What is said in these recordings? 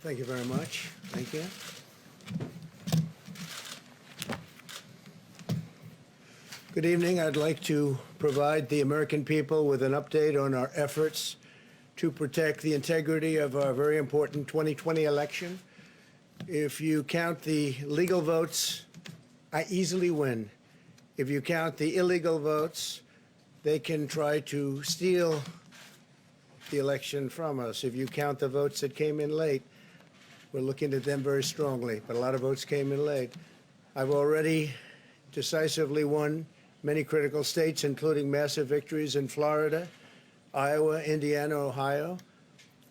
Thank you very much. Thank you. Good evening. I'd like to provide the American people with an update on our efforts to protect the integrity of our very important 2020 election. If you count the legal votes, I easily win. If you count the illegal votes, they can try to steal the election from us. If you count the votes that came in late, we're looking at them very strongly, but a lot of votes came in late. I've already decisively won many critical states, including massive victories in Florida, Iowa, Indiana, Ohio.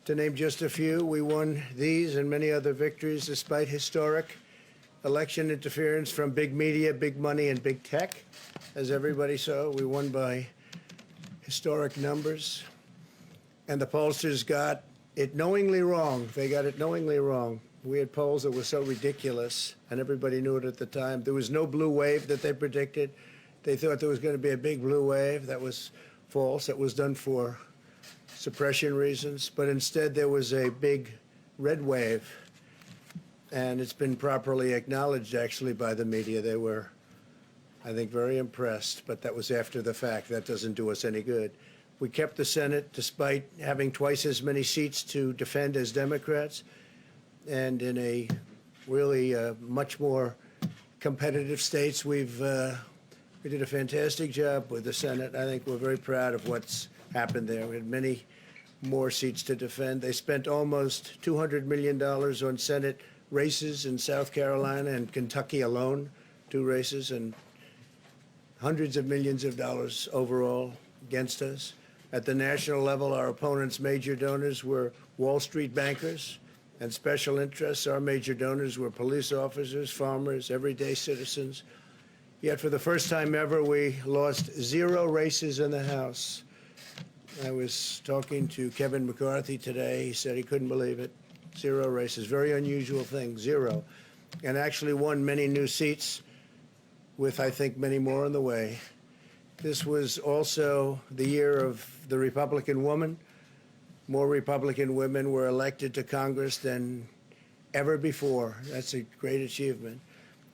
To name just a few, we won these and many other victories despite historic election interference from big media, big money, and big tech. As everybody saw, we won by historic numbers. And the pollsters got it knowingly wrong. They got it knowingly wrong. We had polls that were so ridiculous, and everybody knew it at the time. There was no blue wave that they predicted. They thought there was going to be a big blue wave. That was false. That was done for suppression reasons. But instead, there was a big red wave. And it's been properly acknowledged, actually, by the media. They were, I think, very impressed. But that was after the fact. That doesn't do us any good. We kept the Senate despite having twice as many seats to defend as Democrats, and in a really much more competitive states. We did a fantastic job with the Senate. I think we're very proud of what's happened there. We had many more seats to defend. They spent almost $200 million on Senate races in South Carolina and Kentucky alone, 2 races, and hundreds of millions of dollars overall against us. At the national level, our opponents' major donors were Wall Street bankers and special interests. Our major donors were police officers, farmers, everyday citizens. Yet for the first time ever, we lost 0 races in the House. I was talking to Kevin McCarthy today. He said he couldn't believe it. 0 races, very unusual thing, 0. And actually won many new seats with, I think, many more on the way. This was also the year of the Republican woman. More Republican women were elected to Congress than ever before. That's a great achievement.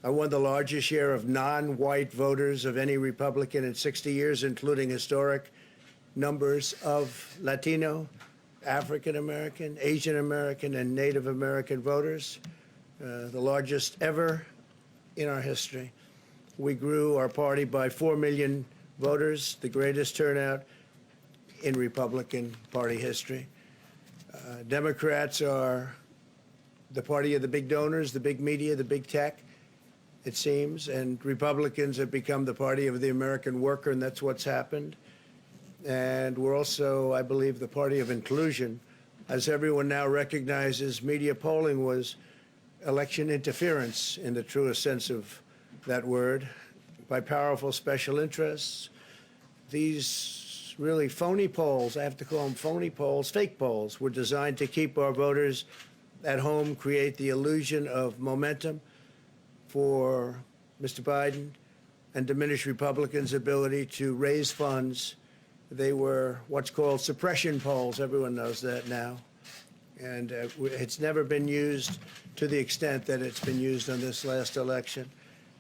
I won the largest share of non-white voters of any Republican in 60 years, including historic numbers of Latino, African American, Asian American, and Native American voters, the largest ever in our history. We grew our party by 4 million voters, the greatest turnout in Republican Party history. Democrats are the party of the big donors, the big media, the big tech, it seems, and Republicans have become the party of the American worker, and that's what's happened. And we're also, I believe, the party of inclusion. As everyone now recognizes, media polling was election interference in the truest sense of that word, by powerful special interests. These really phony polls, I have to call them phony polls, fake polls, were designed to keep our voters at home, create the illusion of momentum for Mr. Biden, and diminish Republicans' ability to raise funds. They were what's called suppression polls. Everyone knows that now. And it's never been used to the extent that it's been used on this last election.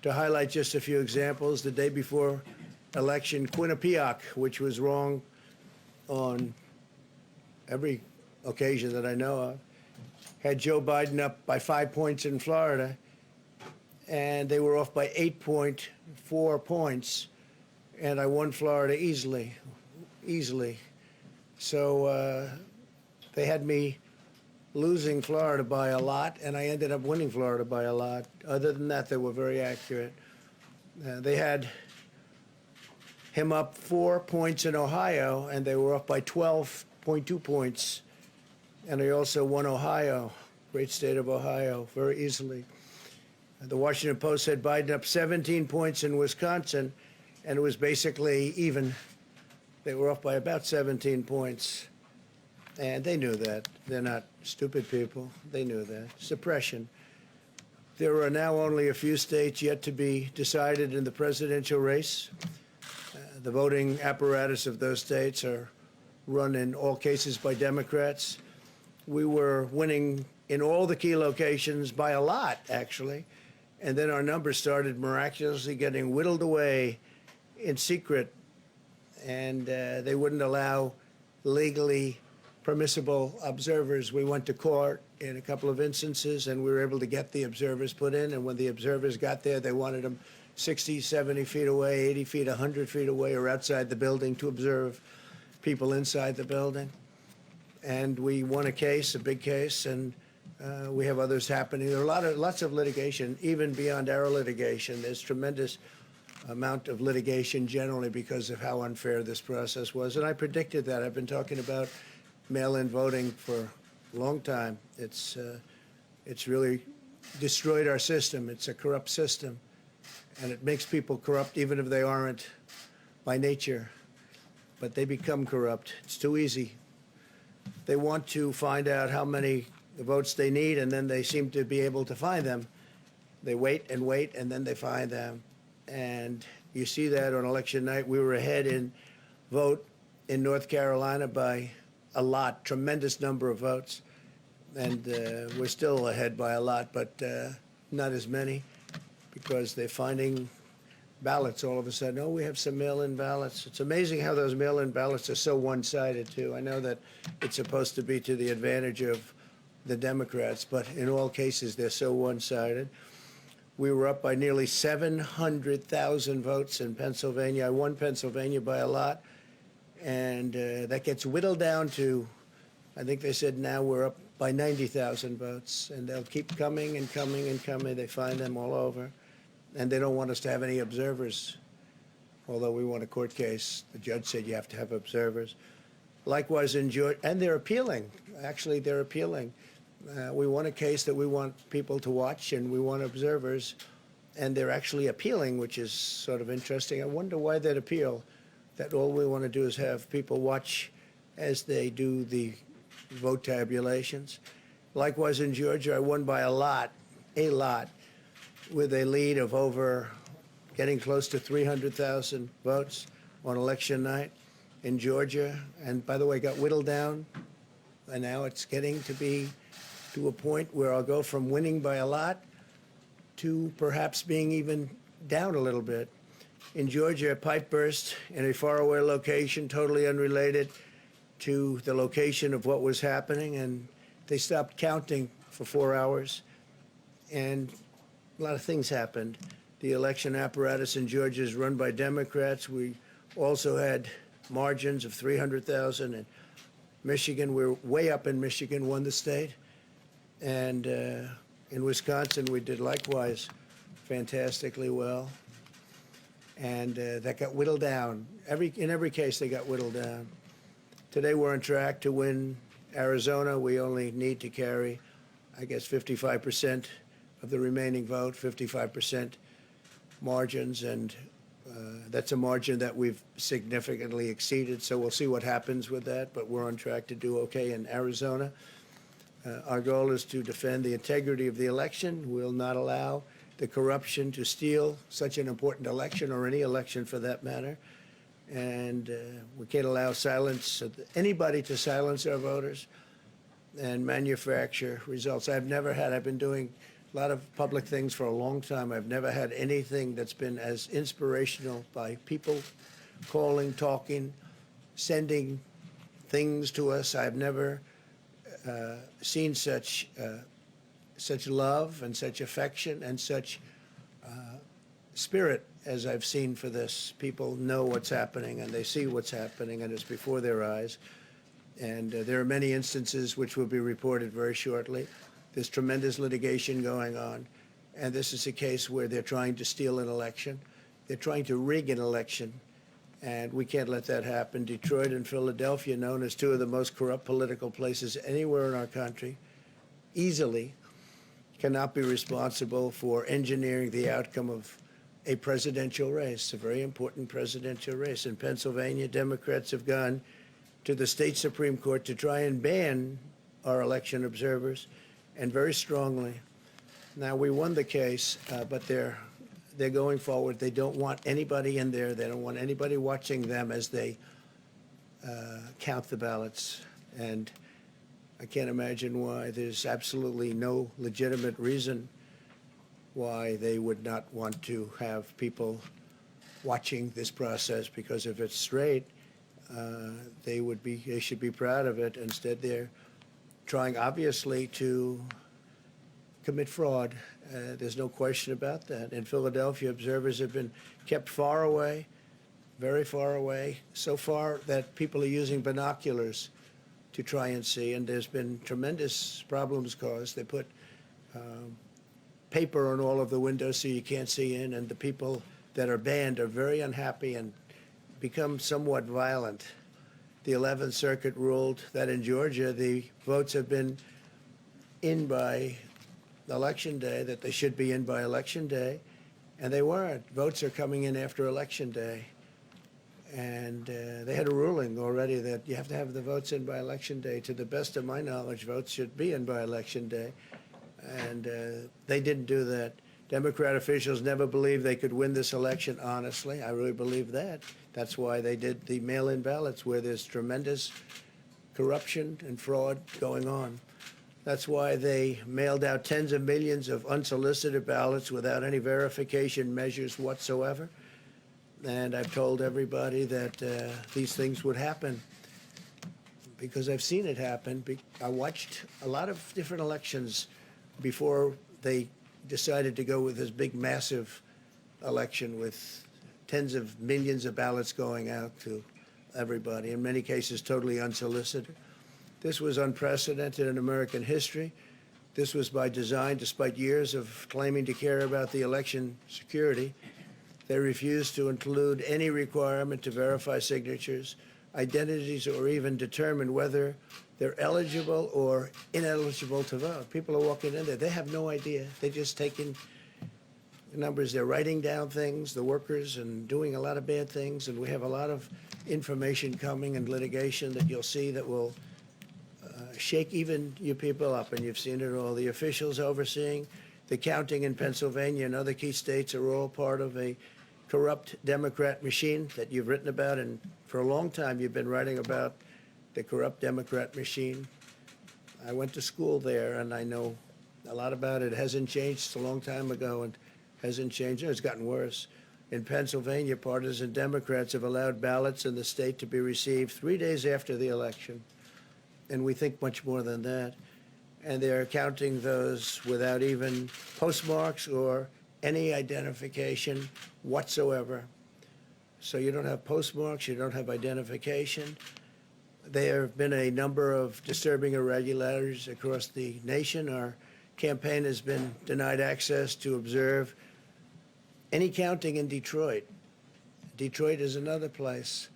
To highlight just a few examples, the day before election, Quinnipiac, which was wrong on every occasion that I know of, had Joe Biden up by 5 points in Florida, and they were off by 8.4 points, and I won Florida easily. So they had me losing Florida by a lot, and I ended up winning Florida by a lot. Other than that, they were very accurate. They had him up 4 points in Ohio, and they were up by 12.2 points. And I also won Ohio, great state of Ohio, very easily. The Washington Post had Biden up 17 points in Wisconsin, and it was basically even. They were off by about 17 points. And they knew that. They're not stupid people. They knew that. Suppression. There are now only a few states yet to be decided in the presidential race. The voting apparatus of those states are run in all cases by Democrats. We were winning in all the key locations by a lot, actually. And then our numbers started miraculously getting whittled away in secret, and they wouldn't allow legally permissible observers. We went to court in a couple of instances, and we were able to get the observers put in. And when the observers got there, they wanted them 60, 70 feet away, 80 feet, 100 feet away, or outside the building to observe people inside the building. And we won a case, a big case, and we have others happening. There are lots of litigation, even beyond our litigation. There's tremendous amount of litigation generally because of how unfair this process was. And I predicted that. I've been talking about mail-in voting for a long time. It's really destroyed our system. It's a corrupt system. And it makes people corrupt even if they aren't by nature. But they become corrupt. It's too easy. They want to find out how many votes they need, and then they seem to be able to find them. They wait, and then they find them. And you see that on election night. We were ahead in vote in North Carolina by a lot, tremendous number of votes. And we're still ahead by a lot, but not as many, because they're finding ballots all of a sudden. Oh, we have some mail-in ballots. It's amazing how those mail-in ballots are so one-sided, too. I know that it's supposed to be to the advantage of the Democrats, but in all cases, they're so one-sided. We were up by nearly 700,000 votes in Pennsylvania. I won Pennsylvania by a lot, and that gets whittled down to, I think they said now we're up by 90,000 votes, and they'll keep coming and coming and coming. They find them all over. And they don't want us to have any observers, although we won a court case. The judge said you have to have observers. Likewise in Georgia, and they're appealing. Actually, they're appealing. We won a case that we want people to watch, and we want observers, and they're actually appealing, which is sort of interesting. I wonder why they'd appeal, that all we want to do is have people watch as they do the vote tabulations. Likewise in Georgia, I won by a lot, with a lead of over getting close to 300,000 votes on election night in Georgia. And by the way, got whittled down, and now it's getting to be to a point where I'll go from winning by a lot to perhaps being even down a little bit. In Georgia, a pipe burst in a faraway location, totally unrelated to the location of what was happening, and they stopped counting for 4 hours, and a lot of things happened. The election apparatus in Georgia is run by Democrats. We also had margins of 300,000 in Michigan. We're way up in Michigan, won the state. And in Wisconsin, we did likewise fantastically well. And that got whittled down. In every case, they got whittled down. Today, we're on track to win Arizona. We only need to carry, I guess, 55% of the remaining vote, 55% margins, and that's a margin that we've significantly exceeded, so we'll see what happens with that, but we're on track to do okay in Arizona. Our goal is to defend the integrity of the election. We'll not allow the corruption to steal such an important election, or any election for that matter, and we can't allow anybody to silence our voters and manufacture results. I've been doing a lot of public things for a long time. I've never had anything that's been as inspirational, by people calling, talking, sending things to us. I've never seen such love and such affection and such spirit as I've seen for this. People know what's happening, and they see what's happening, and it's before their eyes. And there are many instances which will be reported very shortly. There's tremendous litigation going on, and this is a case where they're trying to steal an election. They're trying to rig an election, and we can't let that happen. Detroit and Philadelphia, known as two of the most corrupt political places anywhere in our country, easily cannot be responsible for engineering the outcome of a presidential race, a very important presidential race. In Pennsylvania, Democrats have gone to the state Supreme Court to try and ban our election observers, and very strongly. Now, we won the case, but they're going forward. They don't want anybody in there. They don't want anybody watching them as they count the ballots. And I can't imagine why there's absolutely no legitimate reason why they would not want to have people watching this process, because if it's straight, they should be proud of it. Instead, they're trying, obviously, to commit fraud. There's no question about that. In Philadelphia, observers have been kept far away, very far away, so far that people are using binoculars to try and see, and there's been tremendous problems caused. They put paper on all of the windows so you can't see in, and the people that are banned are very unhappy and become somewhat violent. The 11th Circuit ruled that in Georgia, the votes have been in by Election Day, that they should be in by Election Day, and they weren't. Votes are coming in after Election Day. And they had a ruling already that you have to have the votes in by Election Day. To the best of my knowledge, votes should be in by Election Day. And they didn't do that. Democrat officials never believed they could win this election, honestly. I really believe that. That's why they did the mail-in ballots, where there's tremendous corruption and fraud going on. That's why they mailed out tens of millions of unsolicited ballots without any verification measures whatsoever. And I've told everybody that these things would happen because I've seen it happen. I watched a lot of different elections before they decided to go with this big, massive election with tens of millions of ballots going out to everybody, in many cases totally unsolicited. This was unprecedented in American history. This was by design, despite years of claiming to care about the election security. They refused to include any requirement to verify signatures, identities, or even determine whether they're eligible or ineligible to vote. People are walking in there. They have no idea. They're just taking numbers. They're writing down things, the workers, and doing a lot of bad things. And we have a lot of information coming and litigation that you'll see that will shake even you people up. And you've seen it all. The officials overseeing the counting in Pennsylvania and other key states are all part of a corrupt Democrat machine that you've written about, and for a long time you've been writing about the corrupt Democrat machine. I went to school there, and I know a lot about it. It hasn't changed. It's a long time ago, and hasn't changed. It's gotten worse. In Pennsylvania, partisan Democrats have allowed ballots in the state to be received 3 days after the election, and we think much more than that. And they're counting those without even postmarks or any identification whatsoever. So you don't have postmarks, you don't have identification. There have been a number of disturbing irregularities across the nation. Our campaign has been denied access to observe any counting in Detroit. Detroit is another place,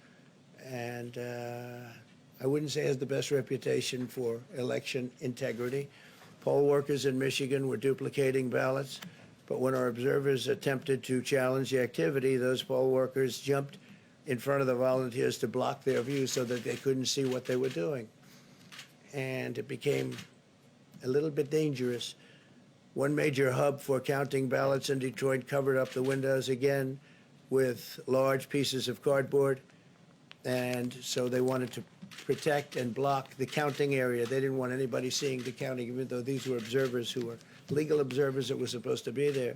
and I wouldn't say it has the best reputation for election integrity. Poll workers in Michigan were duplicating ballots. But when our observers attempted to challenge the activity, those poll workers jumped in front of the volunteers to block their view so that they couldn't see what they were doing. And it became a little bit dangerous. One major hub for counting ballots in Detroit covered up the windows again with large pieces of cardboard. And so they wanted to protect and block the counting area. They didn't want anybody seeing the counting, even though these were observers who were legal observers that were supposed to be there.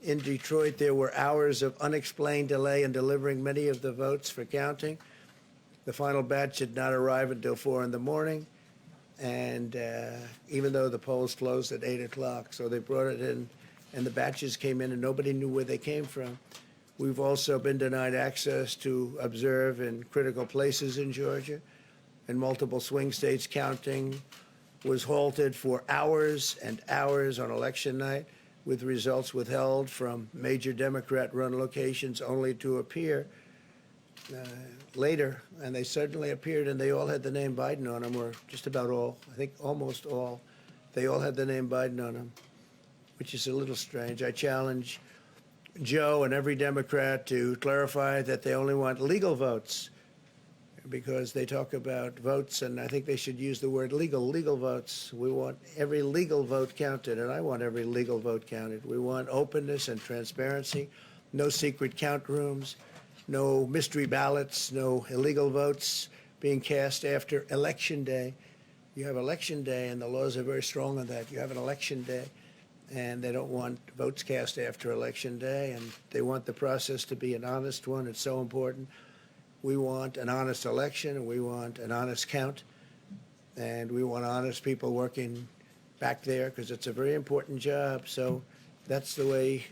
In Detroit, there were hours of unexplained delay in delivering many of the votes for counting. The final batch did not arrive until 4 in the morning, and even though the polls closed at 8 o'clock, so they brought it in, and the batches came in, and nobody knew where they came from. We've also been denied access to observe in critical places in Georgia. In multiple swing states, counting was halted for hours and hours on election night, with results withheld from major Democrat-run locations only to appear later. And they suddenly appeared, and they all had the name Biden on them, or just about all. I think almost all. They all had the name Biden on them, which is a little strange. I challenge Joe and every Democrat to clarify that they only want legal votes, because they talk about votes, and I think they should use the word legal votes. We want every legal vote counted, and I want every legal vote counted. We want openness and transparency, no secret count rooms, no mystery ballots, no illegal votes being cast after Election Day. You have election day, and the laws are very strong on that. You have an election day, and they don't want votes cast after election day, and they want the process to be an honest one. It's so important. We want an honest election, and we want an honest count, and we want honest people working back there because it's a very important job. So that's the way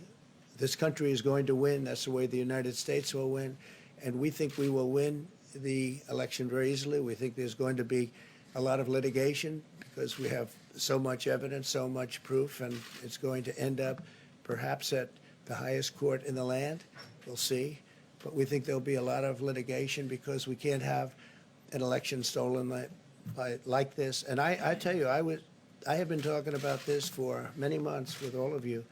this country is going to win. That's the way the United States will win. And we think we will win the election very easily. We think there's going to be a lot of litigation because we have so much evidence, so much proof, and it's going to end up perhaps at the highest court in the land. We'll see. But we think there'll be a lot of litigation because we can't have an election stolen like this. And I tell you, I have been talking about this for many months with all of you,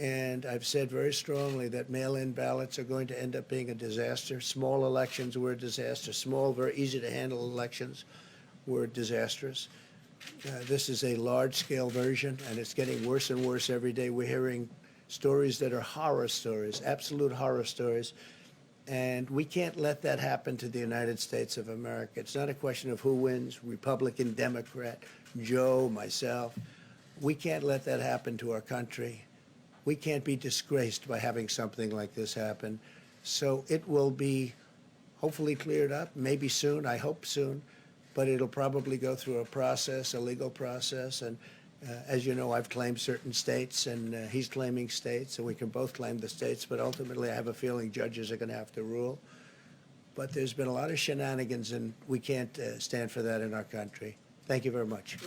and I've said very strongly that mail-in ballots are going to end up being a disaster. Small elections were a disaster. Small, very easy-to-handle elections were disastrous. This is a large-scale version, and it's getting worse and worse every day. We're hearing stories that are horror stories, absolute horror stories, and we can't let that happen to the United States of America. It's not a question of who wins, Republican, Democrat, Joe, myself. We can't let that happen to our country. We can't be disgraced by having something like this happen. So it will be hopefully cleared up, maybe soon, I hope soon, but it'll probably go through a process, a legal process. And as you know, I've claimed certain states, and he's claiming states, and we can both claim the states, but ultimately I have a feeling judges are going to have to rule. But there's been a lot of shenanigans, and we can't stand for that in our country. Thank you very much.